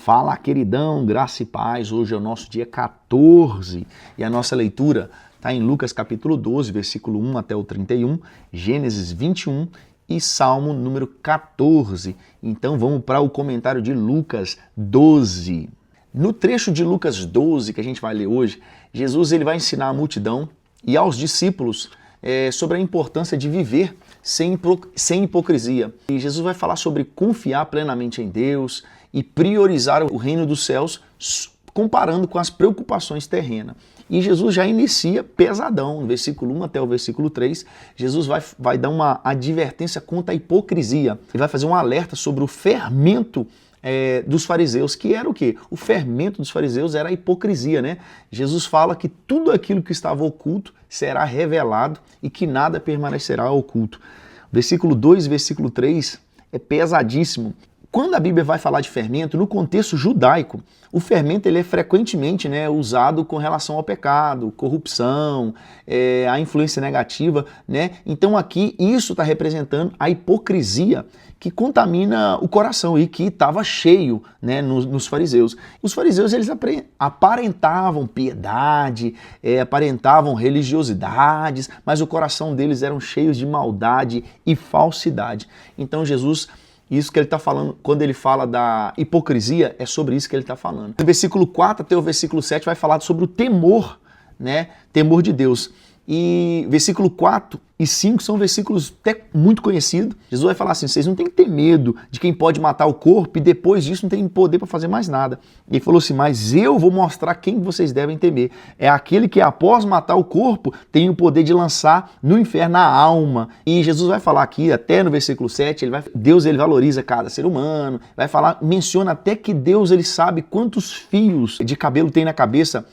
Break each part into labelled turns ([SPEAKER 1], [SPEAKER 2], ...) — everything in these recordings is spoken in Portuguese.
[SPEAKER 1] Fala, queridão, graça e paz. Hoje é o nosso dia 14 e a nossa leitura está em Lucas capítulo 12, versículo 1 até o 31, Gênesis 21 e Salmo número 14. Então vamos para o comentário de Lucas 12. No trecho de Lucas 12 que a gente vai ler hoje, Jesus ele vai ensinar à multidão e aos discípulos sobre a importância de viver sem hipocrisia. E Jesus vai falar sobre confiar plenamente em Deus e priorizar o reino dos céus, comparando com as preocupações terrenas. E Jesus já inicia pesadão, no versículo 1 até o versículo 3, Jesus vai dar uma advertência contra a hipocrisia. Ele vai fazer um alerta sobre o fermento dos fariseus, que era o quê? O fermento dos fariseus era a hipocrisia, né? Jesus fala que tudo aquilo que estava oculto será revelado e que nada permanecerá oculto. Versículo 2 e versículo 3 é pesadíssimo. Quando a Bíblia vai falar de fermento, no contexto judaico, o fermento ele é frequentemente usado com relação ao pecado, corrupção, a influência negativa, né? Então aqui isso está representando a hipocrisia que contamina o coração e que estava cheio, né, nos fariseus. Os fariseus eles aparentavam piedade, aparentavam religiosidades, mas o coração deles eram cheios de maldade e falsidade. Então Jesus... Isso que ele está falando, quando ele fala da hipocrisia, é sobre isso que ele está falando. No versículo 4 até o versículo 7 vai falar sobre o temor, né? Temor de Deus. E versículo 4 e 5 são versículos até muito conhecidos. Jesus vai falar assim, vocês não têm que ter medo de quem pode matar o corpo e depois disso não tem poder para fazer mais nada. Ele falou assim, mas eu vou mostrar quem vocês devem temer. É aquele que após matar o corpo tem o poder de lançar no inferno a alma. E Jesus vai falar aqui, até no versículo 7, Deus ele valoriza cada ser humano, menciona até que Deus ele sabe quantos fios de cabelo tem na cabeça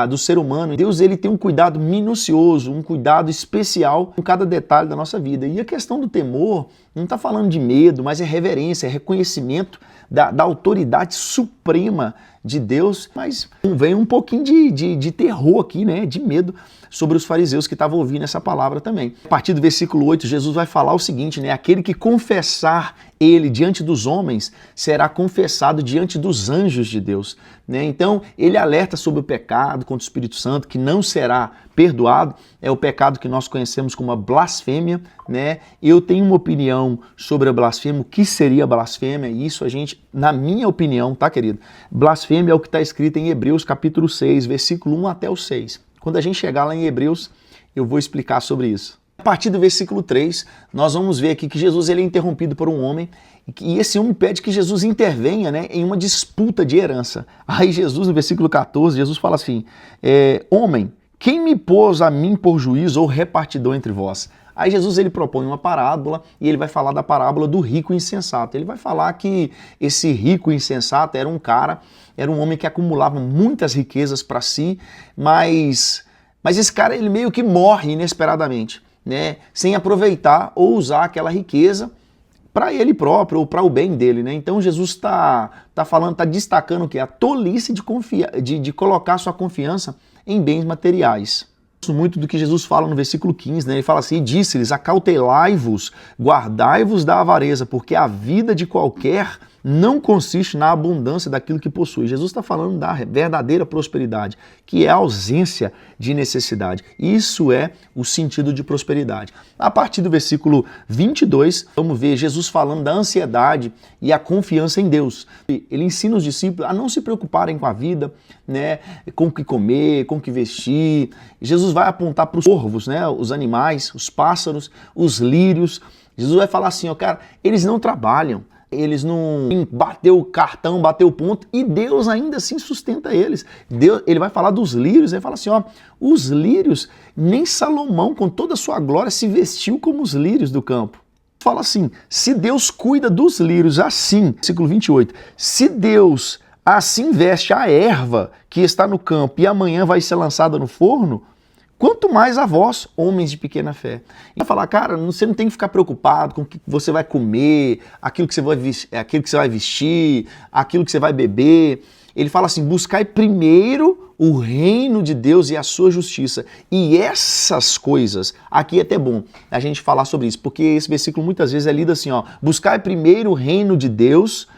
[SPEAKER 1] do ser humano. Deus ele tem um cuidado minucioso, um cuidado especial em cada detalhe da nossa vida. E a questão do temor não está falando de medo, mas é reverência, é reconhecimento da autoridade suprema de Deus. Mas vem um pouquinho de terror aqui, né? De medo sobre os fariseus que estavam ouvindo essa palavra também. A partir do versículo 8, Jesus vai falar o seguinte, né? Aquele que confessar ele diante dos homens será confessado diante dos anjos de Deus, né? Então, ele alerta sobre o pecado contra o Espírito Santo, que não será perdoado. É o pecado que nós conhecemos como a blasfêmia, né? Eu tenho uma opinião sobre a blasfêmia, o que seria blasfêmia, e isso a gente, na minha opinião, tá, querido? Blasfêmia é o que está escrito em Hebreus capítulo 6, versículo 1 até o 6. Quando a gente chegar lá em Hebreus, eu vou explicar sobre isso. A partir do versículo 3, nós vamos ver aqui que Jesus ele é interrompido por um homem e esse homem pede que Jesus intervenha, né, em uma disputa de herança. Aí Jesus, no versículo 14, Jesus fala assim, homem, quem me pôs a mim por juiz ou repartidor entre vós? Aí Jesus ele propõe uma parábola e ele vai falar da parábola do rico insensato. Ele vai falar que esse rico insensato era um homem que acumulava muitas riquezas para si, mas esse cara ele meio que morre inesperadamente, né? Sem aproveitar ou usar aquela riqueza para ele próprio ou para o bem dele, né? Então Jesus está destacando o quê? A tolice de colocar sua confiança em bens materiais. Muito do que Jesus fala no versículo 15, né? Ele fala assim, disse-lhes, acautelai-vos, guardai-vos da avareza, porque a vida de qualquer não consiste na abundância daquilo que possui. Jesus está falando da verdadeira prosperidade, que é a ausência de necessidade. Isso é o sentido de prosperidade. A partir do versículo 22, vamos ver Jesus falando da ansiedade e a confiança em Deus. Ele ensina os discípulos a não se preocuparem com a vida, né? Com o que comer, com o que vestir. Jesus vai apontar para os corvos, né? Os animais, os pássaros, os lírios. Jesus vai falar assim, ó, cara, eles não trabalham. Eles não bateu o cartão, bateu o ponto e Deus ainda assim sustenta eles. Ele vai falar dos lírios, ele fala assim, ó, os lírios, nem Salomão com toda a sua glória se vestiu como os lírios do campo. Fala assim, se Deus cuida dos lírios assim, versículo 28, se Deus assim veste a erva que está no campo e amanhã vai ser lançada no forno, quanto mais a vós, homens de pequena fé. E vai falar, cara, você não tem que ficar preocupado com o que você vai comer, aquilo que você vai vestir, aquilo que você vai beber. Ele fala assim, buscai primeiro o reino de Deus e a sua justiça. E essas coisas, aqui é até bom a gente falar sobre isso, porque esse versículo muitas vezes é lido assim, ó, buscai primeiro o reino de Deus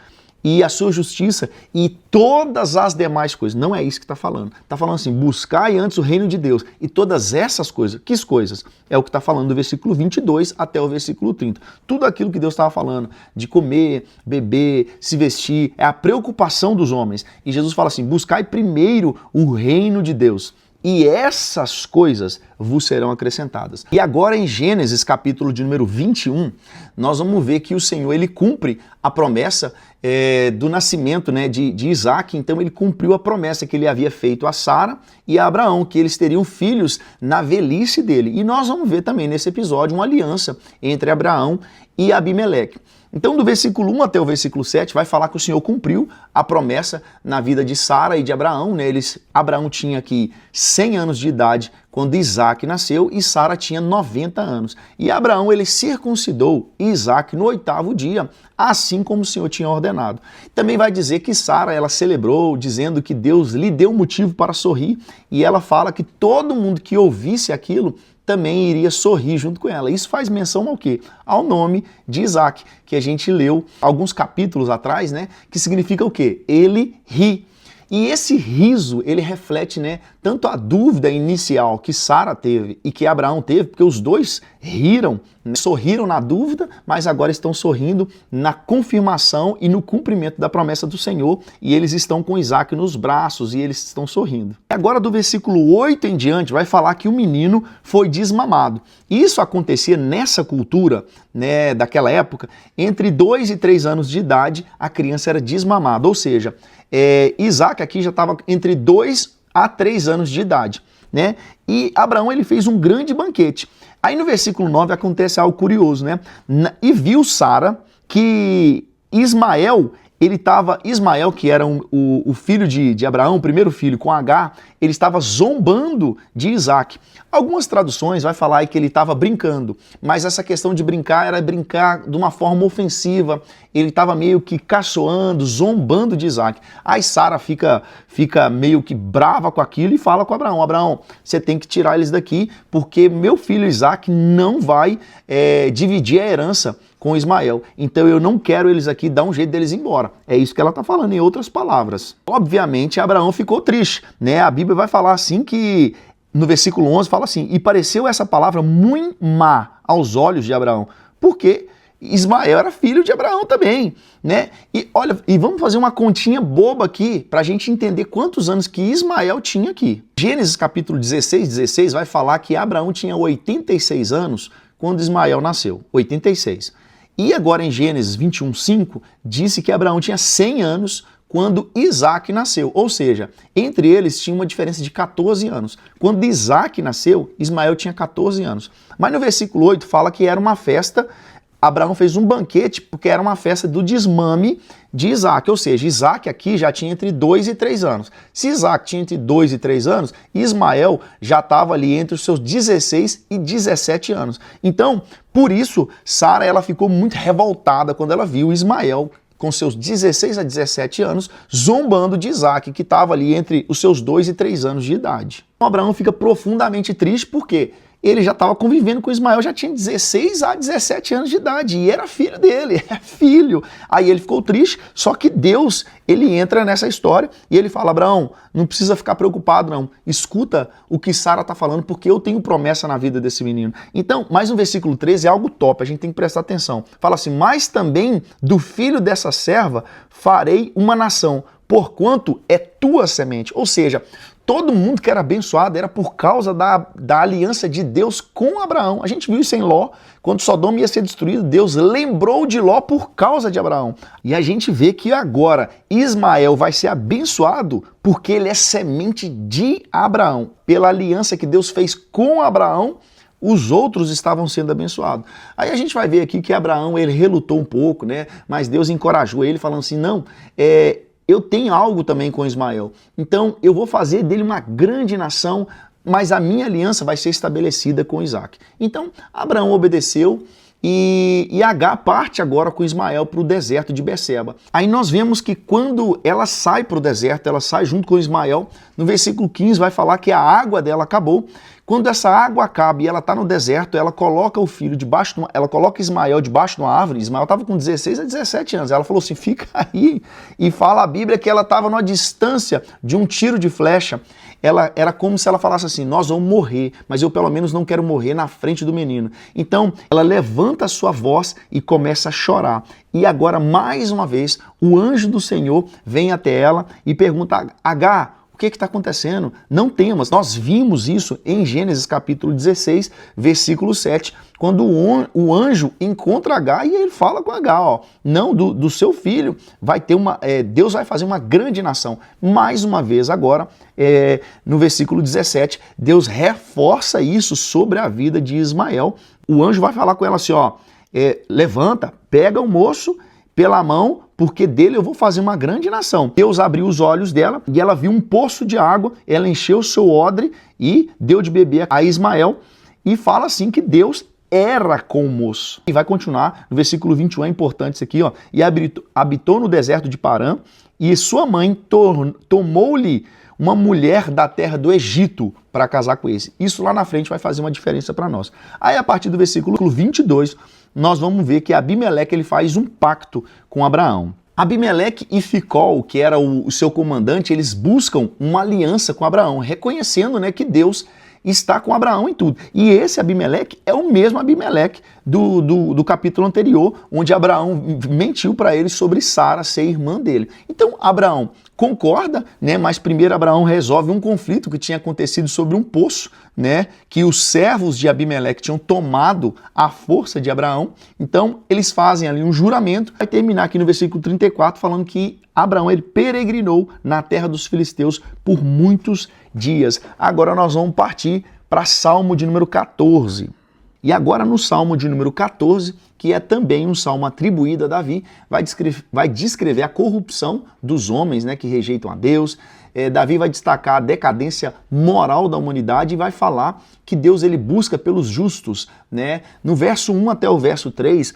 [SPEAKER 1] e a sua justiça e todas as demais coisas. Não é isso que está falando. Está falando assim, buscai antes o reino de Deus e todas essas coisas. Que coisas? É o que está falando do versículo 22 até o versículo 30. Tudo aquilo que Deus estava falando, de comer, beber, se vestir, é a preocupação dos homens. E Jesus fala assim, buscai primeiro o reino de Deus. E essas coisas vos serão acrescentadas. E agora em Gênesis, capítulo de número 21, nós vamos ver que o Senhor ele cumpre a promessa do nascimento, né, de Isaac. Então ele cumpriu a promessa que ele havia feito a Sara e a Abraão, que eles teriam filhos na velhice dele. E nós vamos ver também nesse episódio uma aliança entre Abraão e Abimeleque. Então, do versículo 1 até o versículo 7, vai falar que o Senhor cumpriu a promessa na vida de Sara e de Abraão, né? Abraão tinha aqui 100 anos de idade quando Isaac nasceu e Sara tinha 90 anos. E Abraão, ele circuncidou Isaac no 8º dia, assim como o Senhor tinha ordenado. Também vai dizer que Sara, ela celebrou, dizendo que Deus lhe deu motivo para sorrir, e ela fala que todo mundo que ouvisse aquilo também iria sorrir junto com ela. Isso faz menção ao quê? Ao nome de Isaac, que a gente leu alguns capítulos atrás, né? Que significa o quê? Ele ri. E esse riso, ele reflete, né, tanto a dúvida inicial que Sara teve e que Abraão teve, porque os dois riram, né, sorriram na dúvida, mas agora estão sorrindo na confirmação e no cumprimento da promessa do Senhor, e eles estão com Isaac nos braços e eles estão sorrindo. Agora do versículo 8 em diante vai falar que o menino foi desmamado. Isso acontecia nessa cultura, né, daquela época, entre 2 e 3 anos de idade, a criança era desmamada, ou seja, Isaac aqui já estava entre 2 a 3 anos de idade, né? E Abraão ele fez um grande banquete. Aí no versículo 9 acontece algo curioso, né? E viu Sara que Ismael, Ismael, que era o filho de Abraão, o primeiro filho com Agar, ele estava zombando de Isaac. Algumas traduções vai falar aí que ele estava brincando, mas essa questão de brincar era brincar de uma forma ofensiva. Ele estava meio que caçoando, zombando de Isaac. Aí Sara fica meio que brava com aquilo e fala com Abraão, Abraão, você tem que tirar eles daqui, porque meu filho Isaac não vai dividir a herança com Ismael. Então eu não quero eles aqui, dá um jeito deles ir embora. É isso que ela está falando, em outras palavras. Obviamente, Abraão ficou triste, né? A Bíblia vai falar assim que, no versículo 11, fala assim, e pareceu essa palavra muito má aos olhos de Abraão, porque Ismael era filho de Abraão também, né? E olha, e vamos fazer uma continha boba aqui para a gente entender quantos anos que Ismael tinha aqui. Gênesis capítulo 16 vai falar que Abraão tinha 86 anos quando Ismael nasceu, 86. E agora em Gênesis 21:5 disse que Abraão tinha 100 anos quando Isaac nasceu, ou seja, entre eles tinha uma diferença de 14 anos. Quando Isaac nasceu, Ismael tinha 14 anos. Mas no versículo 8 fala que era uma festa, Abraão fez um banquete porque era uma festa do desmame de Isaac, ou seja, Isaac aqui já tinha entre 2 e 3 anos. Se Isaac tinha entre 2 e 3 anos, Ismael já estava ali entre os seus 16 e 17 anos. Então, por isso, Sara ela ficou muito revoltada quando ela viu Ismael com seus 16 a 17 anos, zombando de Isaac, que estava ali entre os seus 2 e 3 anos de idade. Então, Abraão fica profundamente triste porque ele já estava convivendo com Ismael, já tinha 16 a 17 anos de idade, e era filho dele, é filho. Aí ele ficou triste, só que Deus, ele entra nessa história e ele fala, Abraão, não precisa ficar preocupado não, escuta o que Sara está falando, porque eu tenho promessa na vida desse menino. Então, mais no versículo 13 é algo top, a gente tem que prestar atenção. Fala assim, mas também do filho dessa serva farei uma nação, porquanto é tua semente. Ou seja, todo mundo que era abençoado era por causa da aliança de Deus com Abraão. A gente viu isso em Ló, quando Sodoma ia ser destruído, Deus lembrou de Ló por causa de Abraão. E a gente vê que agora Ismael vai ser abençoado porque ele é semente de Abraão. Pela aliança que Deus fez com Abraão, os outros estavam sendo abençoados. Aí a gente vai ver aqui que Abraão, ele relutou um pouco, né? Mas Deus encorajou ele, falando assim, não, eu tenho algo também com Ismael, então eu vou fazer dele uma grande nação, mas a minha aliança vai ser estabelecida com Isaac. Então Abraão obedeceu e Agar parte agora com Ismael para o deserto de Berseba. Aí nós vemos que quando ela sai para o deserto, ela sai junto com Ismael, no versículo 15 vai falar que a água dela acabou. Quando essa água acaba e ela está no deserto, ela coloca o filho debaixo, ela coloca Ismael debaixo de uma árvore. Ismael estava com 16 a 17 anos. Ela falou assim, fica aí. E fala a Bíblia que ela estava numa distância de um tiro de flecha. Ela era como se ela falasse assim, nós vamos morrer, mas eu pelo menos não quero morrer na frente do menino. Então, ela levanta a sua voz e começa a chorar. E agora, mais uma vez, o anjo do Senhor vem até ela e pergunta, Agar, o que está acontecendo? Não temas. Nós vimos isso em Gênesis capítulo 16, versículo 7, quando o anjo encontra Agar e ele fala com Agar, ó, não, do seu filho vai ter Deus vai fazer uma grande nação. Mais uma vez agora, no versículo 17, Deus reforça isso sobre a vida de Ismael. O anjo vai falar com ela assim, ó, levanta, pega o moço pela mão, porque dele eu vou fazer uma grande nação. Deus abriu os olhos dela e ela viu um poço de água, ela encheu o seu odre e deu de beber a Ismael e fala assim que Deus era com o moço. E vai continuar, no versículo 21, é importante isso aqui, ó, e habitou no deserto de Parã e sua mãe tomou-lhe uma mulher da terra do Egito para casar com esse. Isso lá na frente vai fazer uma diferença para nós. Aí a partir do versículo 22, nós vamos ver que Abimeleque ele faz um pacto com Abraão. Abimeleque e Ficol, que era o seu comandante, eles buscam uma aliança com Abraão, reconhecendo, né, que Deus está com Abraão em tudo. E esse Abimeleque é o mesmo Abimeleque do capítulo anterior, onde Abraão mentiu para ele sobre Sara ser irmã dele. Então Abraão concorda, né? Mas primeiro Abraão resolve um conflito que tinha acontecido sobre um poço, né? Que os servos de Abimeleque tinham tomado à força de Abraão. Então eles fazem ali um juramento. Vai terminar aqui no versículo 34 falando que Abraão ele peregrinou na terra dos filisteus por muitos dias. Agora nós vamos partir para Salmo de número 14. E agora no Salmo de número 14, que é também um salmo atribuído a Davi, vai descrever a corrupção dos homens, né, que rejeitam a Deus. Davi vai destacar a decadência moral da humanidade e vai falar que Deus ele busca pelos justos, né? No verso 1 até o verso 3,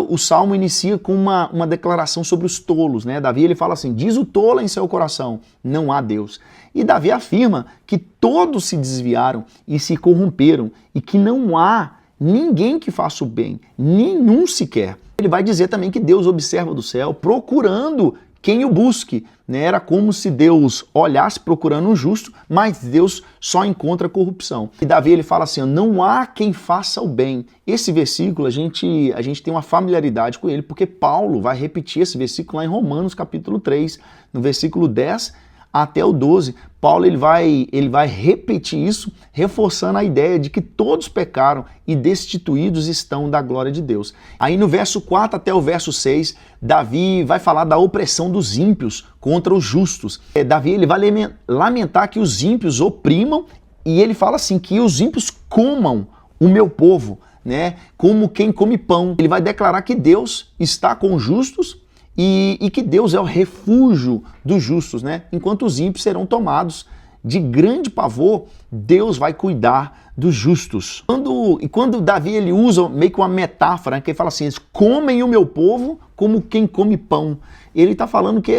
[SPEAKER 1] o salmo inicia com uma declaração sobre os tolos, né? Davi ele fala assim, diz o tolo em seu coração, não há Deus. E Davi afirma que todos se desviaram e se corromperam e que não há ninguém que faça o bem, nenhum sequer. Ele vai dizer também que Deus observa do céu, procurando quem o busque. Né? Era como se Deus olhasse procurando um justo, mas Deus só encontra corrupção. E Davi ele fala assim, não há quem faça o bem. Esse versículo, a gente tem uma familiaridade com ele, porque Paulo vai repetir esse versículo lá em Romanos capítulo 3, no versículo 10 até o 12, Paulo ele vai repetir isso, reforçando a ideia de que todos pecaram e destituídos estão da glória de Deus. Aí no verso 4 até o verso 6, Davi vai falar da opressão dos ímpios contra os justos. Davi ele vai lamentar que os ímpios oprimam e ele fala assim, que os ímpios comam o meu povo, né? Como quem come pão. Ele vai declarar que Deus está com os justos e que Deus é o refúgio dos justos, né? Enquanto os ímpios serão tomados de grande pavor, Deus vai cuidar dos justos. Quando Davi ele usa meio que uma metáfora, né, que ele fala assim, eles comem o meu povo como quem come pão. Ele está falando que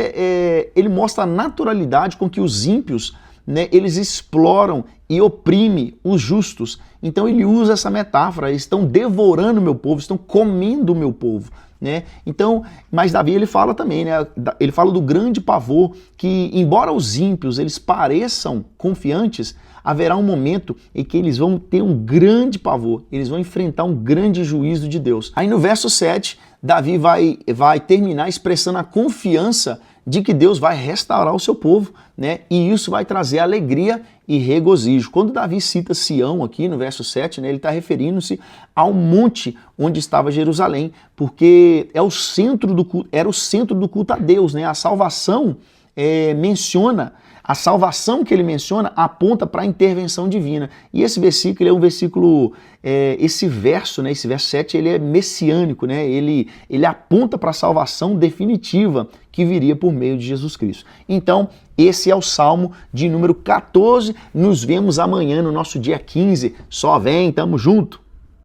[SPEAKER 1] ele mostra a naturalidade com que os ímpios, né, eles exploram e oprimem os justos. Então ele usa essa metáfora, eles estão devorando o meu povo, estão comendo o meu povo. Né? Então, mas Davi ele fala também, né? Ele fala do grande pavor que, embora os ímpios eles pareçam confiantes, haverá um momento em que eles vão ter um grande pavor, eles vão enfrentar um grande juízo de Deus. Aí no verso 7, Davi vai terminar expressando a confiança de que Deus vai restaurar o seu povo, né? E isso vai trazer alegria e regozijo. Quando Davi cita Sião aqui no verso 7, né, ele está referindo-se ao monte onde estava Jerusalém, porque era o centro do culto a Deus, né? A salvação a salvação que ele menciona aponta para a intervenção divina. E esse versículo é um versículo, esse verso 7, ele é messiânico, né? Ele aponta para a salvação definitiva que viria por meio de Jesus Cristo. Então, esse é o Salmo de número 14. Nos vemos amanhã no nosso dia 15. Só vem, tamo junto!